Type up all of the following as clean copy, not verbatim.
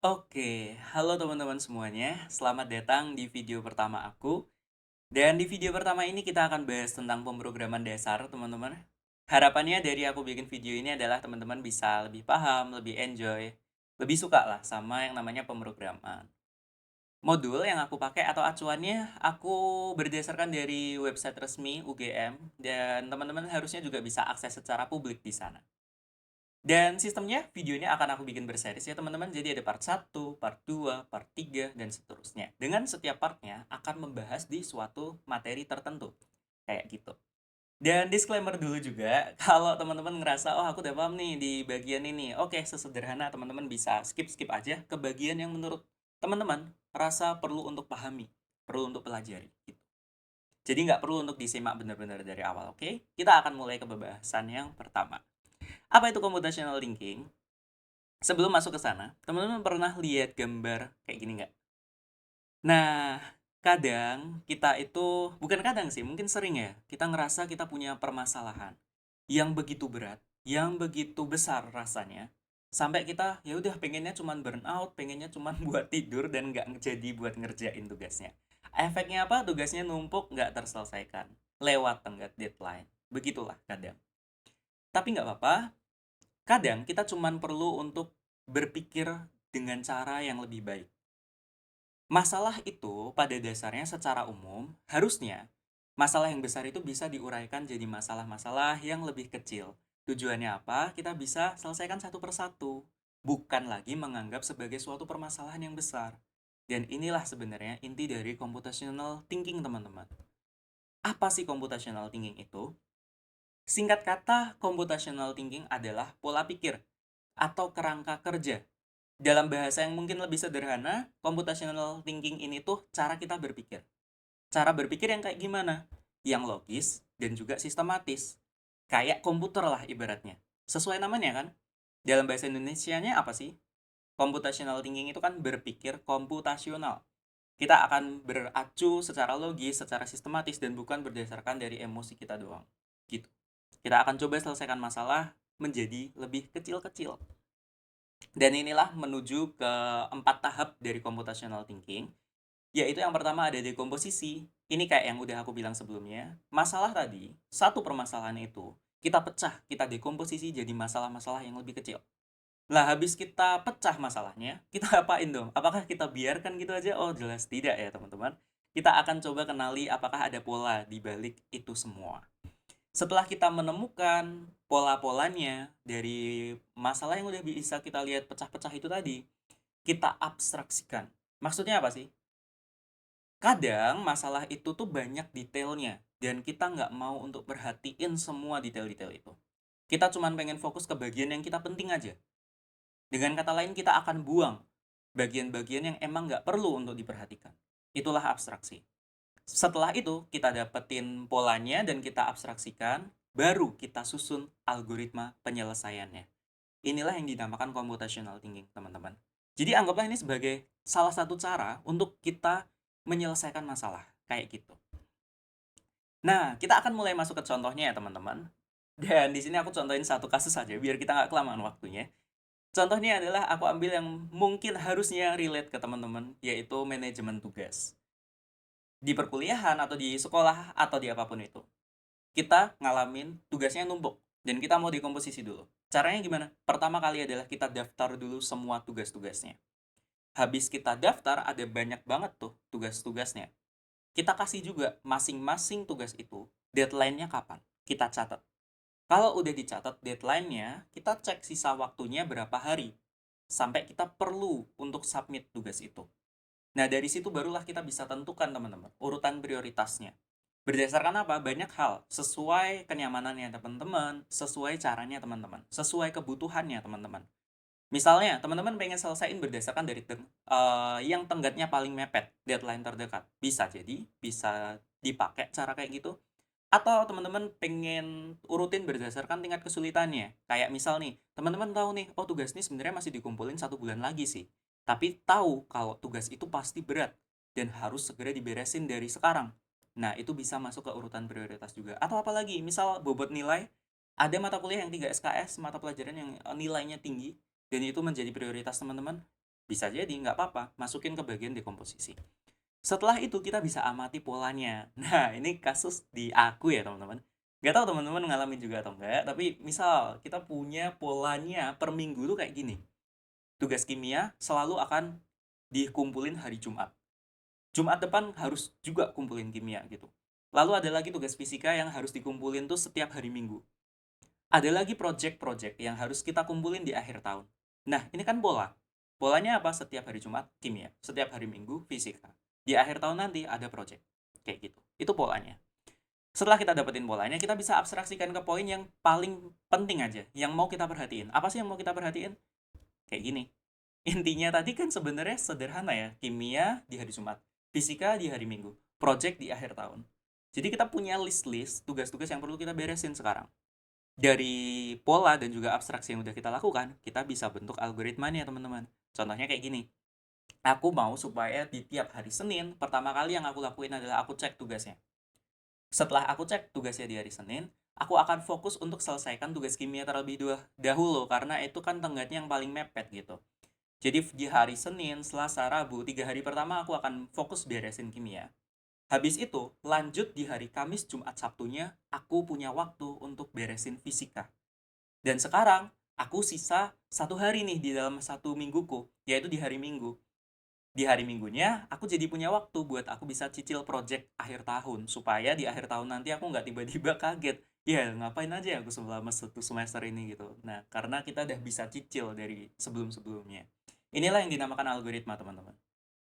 Oke, halo teman-teman semuanya. Selamat datang di video pertama aku. Dan di video pertama ini kita akan bahas tentang pemrograman dasar, teman-teman. Harapannya dari aku bikin video ini adalah teman-teman bisa lebih paham, lebih enjoy, lebih suka lah sama yang namanya pemrograman. Modul yang aku pakai atau acuannya aku berdasarkan dari website resmi UGM dan teman-teman harusnya juga bisa akses secara publik di sana. Dan sistemnya, videonya akan aku bikin berseries ya teman-teman. Jadi ada part satu, part 2, part 3, dan seterusnya. Dengan setiap partnya akan membahas di suatu materi tertentu. Kayak gitu. Dan disclaimer dulu juga, kalau teman-teman ngerasa, oh aku udah paham nih di bagian ini. Oke, sesederhana teman-teman bisa skip-skip aja ke bagian yang menurut teman-teman rasa perlu untuk pahami, perlu untuk pelajari. Gitu. Jadi nggak perlu untuk disimak benar-benar dari awal, oke? Kita akan mulai ke pembahasan yang pertama. Apa itu computational thinking? Sebelum masuk ke sana, teman-teman pernah lihat gambar kayak gini nggak? Nah, kadang kita itu bukan kadang sih, mungkin sering ya, kita ngerasa kita punya permasalahan yang begitu berat, yang begitu besar rasanya, sampai kita ya udah pengennya cuman burnout, pengennya cuman buat tidur dan nggak jadi buat ngerjain tugasnya. Efeknya apa? Tugasnya numpuk, nggak terselesaikan, lewat tenggat deadline. Begitulah kadang. Tapi nggak apa-apa, kadang kita cuman perlu untuk berpikir dengan cara yang lebih baik. Masalah itu pada dasarnya secara umum harusnya masalah yang besar itu bisa diuraikan jadi masalah-masalah yang lebih kecil. Tujuannya apa? Kita bisa selesaikan satu persatu, bukan lagi menganggap sebagai suatu permasalahan yang besar. Dan inilah sebenarnya inti dari computational thinking, teman-teman. Apa sih computational thinking itu? Singkat kata, computational thinking adalah pola pikir atau kerangka kerja. Dalam bahasa yang mungkin lebih sederhana, computational thinking ini tuh cara kita berpikir. Cara berpikir yang kayak gimana? Yang logis dan juga sistematis. Kayak komputer lah ibaratnya. Sesuai namanya kan? Dalam bahasa Indonesianya apa sih? Computational thinking itu kan berpikir komputasional. Kita akan beracu secara logis, secara sistematis, dan bukan berdasarkan dari emosi kita doang. Gitu. Kita akan coba selesaikan masalah menjadi lebih kecil-kecil. Dan inilah menuju ke 4 tahap dari computational thinking, yaitu yang pertama ada dekomposisi. Ini kayak yang udah aku bilang sebelumnya. Masalah tadi, satu permasalahan itu, kita pecah, kita dekomposisi jadi masalah-masalah yang lebih kecil. Lah habis kita pecah masalahnya, kita apain dong? Apakah kita biarkan gitu aja? Oh jelas tidak ya teman-teman. Kita akan coba kenali apakah ada pola di balik itu semua. Setelah kita menemukan pola-polanya dari masalah yang udah bisa kita lihat pecah-pecah itu tadi, kita abstraksikan. Maksudnya apa sih? Kadang masalah itu tuh banyak detailnya, dan kita nggak mau untuk perhatiin semua detail-detail itu. Kita cuma pengen fokus ke bagian yang kita penting aja. Dengan kata lain, kita akan buang bagian-bagian yang emang nggak perlu untuk diperhatikan. Itulah abstraksi. Setelah itu, kita dapetin polanya dan kita abstraksikan, baru kita susun algoritma penyelesaiannya. Inilah yang dinamakan computational thinking, teman-teman. Jadi anggaplah ini sebagai salah satu cara untuk kita menyelesaikan masalah, kayak gitu. Nah, kita akan mulai masuk ke contohnya ya, teman-teman. Dan di sini aku contohin satu kasus saja, biar kita nggak kelamaan waktunya. Contohnya adalah aku ambil yang mungkin harusnya relate ke teman-teman, yaitu manajemen tugas. Di perkuliahan atau di sekolah atau di apapun itu. Kita ngalamin tugasnya numpuk dan kita mau dekomposisi dulu. Caranya gimana? Pertama kali adalah kita daftar dulu semua tugas-tugasnya. Habis kita daftar ada banyak banget tuh tugas-tugasnya. Kita kasih juga masing-masing tugas itu deadline-nya kapan. Kita catat. Kalau udah dicatat deadline-nya, kita cek sisa waktunya berapa hari sampai kita perlu untuk submit tugas itu. Nah, dari situ barulah kita bisa tentukan teman-teman urutan prioritasnya. Berdasarkan apa? Banyak hal. Sesuai kenyamanannya teman-teman, sesuai caranya teman-teman, sesuai kebutuhannya teman-teman. Misalnya, teman-teman pengen selesaiin berdasarkan dari yang tenggatnya paling mepet, deadline terdekat. Bisa jadi, bisa dipakai cara kayak gitu. Atau teman-teman pengen urutin berdasarkan tingkat kesulitannya. Kayak misal nih, teman-teman tahu nih, oh tugas ini sebenarnya masih dikumpulin 1 bulan lagi sih. Tapi tahu kalau tugas itu pasti berat dan harus segera diberesin dari sekarang. Nah, itu bisa masuk ke urutan prioritas juga. Atau apalagi, misal bobot nilai, ada mata kuliah yang 3 SKS, mata pelajaran yang nilainya tinggi, dan itu menjadi prioritas teman-teman. Bisa jadi, nggak apa-apa, masukin ke bagian dekomposisi. Setelah itu kita bisa amati polanya. Nah, ini kasus di aku ya, teman-teman. Nggak tahu teman-teman ngalamin juga atau enggak, tapi misal kita punya polanya per minggu tuh kayak gini. Tugas kimia selalu akan dikumpulin hari Jumat. Jumat depan harus juga kumpulin kimia gitu. Lalu ada lagi tugas fisika yang harus dikumpulin tuh setiap hari Minggu. Ada lagi project-project yang harus kita kumpulin di akhir tahun. Nah, ini kan pola. Polanya apa? Setiap hari Jumat, kimia. Setiap hari Minggu, fisika. Di akhir tahun nanti ada project. Kayak gitu. Itu polanya. Setelah kita dapetin polanya, kita bisa abstraksikan ke poin yang paling penting aja. Yang mau kita perhatiin. Apa sih yang mau kita perhatiin? Kayak gini. Intinya tadi kan sebenarnya sederhana ya. Kimia di hari Jumat. Fisika di hari Minggu. Project di akhir tahun. Jadi kita punya list-list tugas-tugas yang perlu kita beresin sekarang. Dari pola dan juga abstraksi yang udah kita lakukan, kita bisa bentuk algoritmanya teman-teman. Contohnya kayak gini. Aku mau supaya di tiap hari Senin, pertama kali yang aku lakuin adalah aku cek tugasnya. Setelah aku cek tugasnya di hari Senin, aku akan fokus untuk selesaikan tugas kimia terlebih dahulu, karena itu kan tenggatnya yang paling mepet gitu. Jadi di hari Senin, Selasa, Rabu, 3 hari pertama aku akan fokus beresin kimia. Habis itu, lanjut di hari Kamis, Jumat, Sabtunya, aku punya waktu untuk beresin fisika. Dan sekarang, aku sisa 1 hari nih di dalam 1 mingguku, yaitu di hari Minggu. Di hari Minggunya, aku jadi punya waktu buat aku bisa cicil project akhir tahun. Supaya di akhir tahun nanti aku nggak tiba-tiba kaget. Ya, ngapain aja aku selama 1 semester ini gitu. Nah, karena kita udah bisa cicil dari sebelum-sebelumnya. Inilah yang dinamakan algoritma, teman-teman.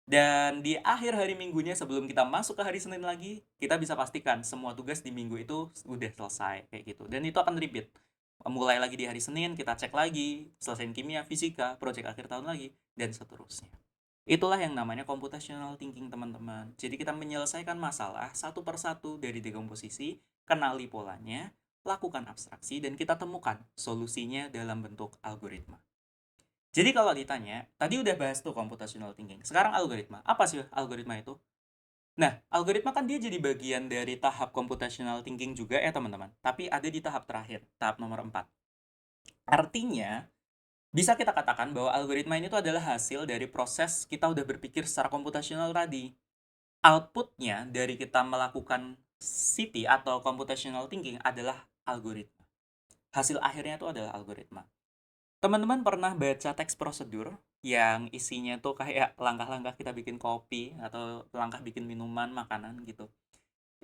Dan di akhir hari Minggunya sebelum kita masuk ke hari Senin lagi, kita bisa pastikan semua tugas di minggu itu udah selesai kayak gitu. Dan itu akan repeat. Mulai lagi di hari Senin, kita cek lagi, selesaiin kimia, fisika, proyek akhir tahun lagi, dan seterusnya. Itulah yang namanya computational thinking, teman-teman. Jadi kita menyelesaikan masalah satu persatu dari dekomposisi, kenali polanya, lakukan abstraksi, dan kita temukan solusinya dalam bentuk algoritma. Jadi kalau ditanya, tadi udah bahas tuh computational thinking. Sekarang algoritma. Apa sih algoritma itu? Nah, algoritma kan dia jadi bagian dari tahap computational thinking juga ya teman-teman. Tapi ada di tahap terakhir, tahap nomor 4. Artinya, bisa kita katakan bahwa algoritma ini tuh adalah hasil dari proses kita udah berpikir secara computational tadi. Outputnya dari kita melakukan CT atau computational thinking adalah algoritma. Hasil akhirnya itu adalah algoritma. Teman-teman pernah baca teks prosedur yang isinya tuh kayak langkah-langkah kita bikin kopi atau langkah bikin minuman, makanan gitu.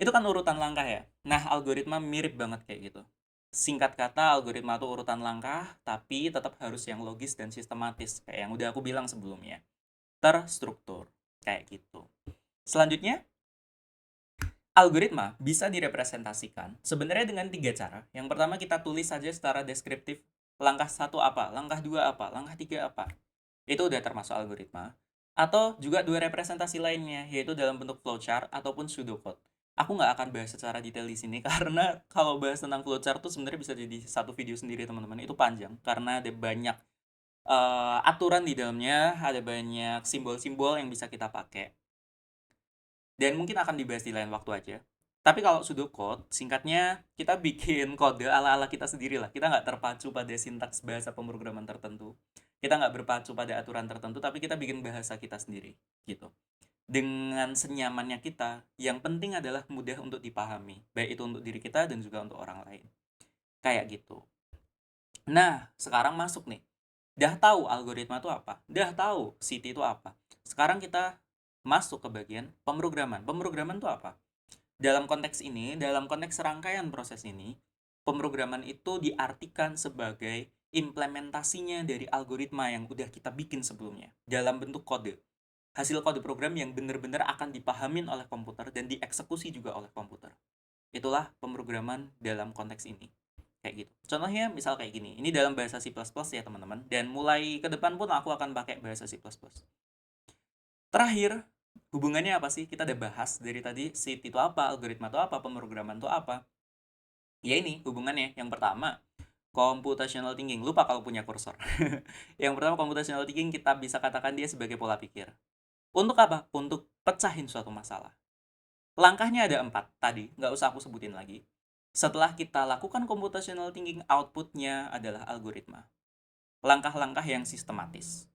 Itu kan urutan langkah ya. Nah, algoritma mirip banget kayak gitu. Singkat kata, algoritma itu urutan langkah, tapi tetap harus yang logis dan sistematis, kayak yang udah aku bilang sebelumnya. Terstruktur, kayak gitu. Selanjutnya, algoritma bisa direpresentasikan sebenarnya dengan 3 cara. Yang pertama kita tulis saja secara deskriptif. Langkah 1 apa, langkah 2 apa, langkah 3 apa. Itu udah termasuk algoritma. Atau juga 2 representasi lainnya, yaitu dalam bentuk flowchart ataupun pseudocode. Aku nggak akan bahas secara detail di sini karena kalau bahas tentang flowchart tuh sebenarnya bisa jadi satu video sendiri teman-teman. Itu panjang karena ada banyak aturan di dalamnya, ada banyak simbol-simbol yang bisa kita pakai. Dan mungkin akan dibahas di lain waktu aja. Tapi kalau pseudocode, singkatnya kita bikin kode ala-ala kita sendiri lah. Kita nggak terpacu pada sintaks bahasa pemrograman tertentu. Kita nggak berpacu pada aturan tertentu, tapi kita bikin bahasa kita sendiri. Gitu. Dengan senyamannya kita, yang penting adalah mudah untuk dipahami. Baik itu untuk diri kita dan juga untuk orang lain. Kayak gitu. Nah, sekarang masuk nih. Dah tahu algoritma itu apa? Dah tahu CT itu apa? Sekarang kita masuk ke bagian pemrograman. Pemrograman itu apa? Dalam konteks ini, dalam konteks rangkaian proses ini, pemrograman itu diartikan sebagai implementasinya dari algoritma yang udah kita bikin sebelumnya dalam bentuk kode. Hasil kode program yang benar-benar akan dipahamin oleh komputer dan dieksekusi juga oleh komputer. Itulah pemrograman dalam konteks ini. Kayak gitu. Contohnya misal kayak gini. Ini dalam bahasa C++ ya teman-teman. Dan mulai ke depan pun aku akan pakai bahasa C++. Terakhir, hubungannya apa sih? Kita udah bahas dari tadi SIT itu apa, algoritma itu apa, pemrograman itu apa. Ya ini hubungannya. Yang pertama, computational thinking. Lupa kalau punya kursor. Yang pertama, computational thinking kita bisa katakan dia sebagai pola pikir. Untuk apa? Untuk pecahin suatu masalah. Langkahnya ada 4 tadi, nggak usah aku sebutin lagi. Setelah kita lakukan computational thinking, outputnya adalah algoritma. Langkah-langkah yang sistematis.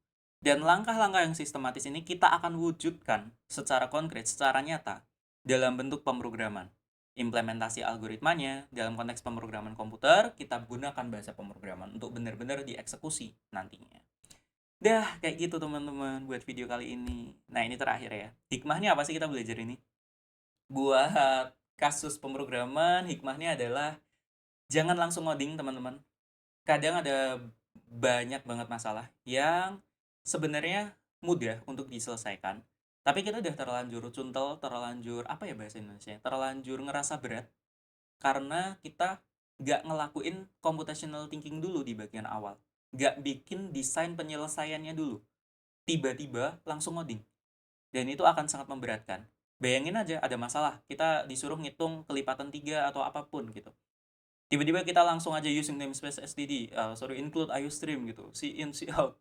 Dan langkah-langkah yang sistematis ini kita akan wujudkan secara konkret, secara nyata dalam bentuk pemrograman. Implementasi algoritmanya dalam konteks pemrograman komputer, kita gunakan bahasa pemrograman untuk benar-benar dieksekusi nantinya. Dah, kayak gitu teman-teman buat video kali ini. Nah, ini terakhir ya. Hikmahnya apa sih kita belajar ini? Buat kasus pemrograman, hikmahnya adalah jangan langsung ngoding, teman-teman. Kadang ada banyak banget masalah yang sebenarnya mudah untuk diselesaikan. Tapi kita udah terlanjur cuntel, terlanjur apa ya bahasa Indonesia? Terlanjur ngerasa berat karena kita nggak ngelakuin computational thinking dulu di bagian awal. Nggak bikin desain penyelesaiannya dulu. Tiba-tiba langsung ngoding. Dan itu akan sangat memberatkan. Bayangin aja ada masalah, kita disuruh ngitung kelipatan 3 atau apapun gitu. Tiba-tiba kita langsung aja using namespace std, include iostream gitu, see in, see out.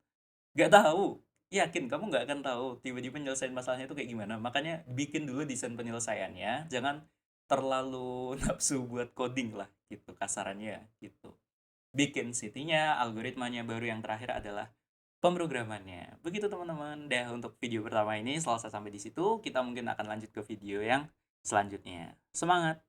Nggak tahu, yakin kamu nggak akan tahu tiba-tiba nyelesain masalahnya itu kayak gimana. Makanya bikin dulu desain penyelesaiannya, jangan terlalu nafsu buat coding lah gitu kasarannya gitu. Bikin city-nya, algoritmanya, baru yang terakhir adalah pemrogramannya. Begitu teman-teman. Dah, untuk video pertama ini selesai sampai di situ. Kita mungkin akan lanjut ke video yang selanjutnya. Semangat!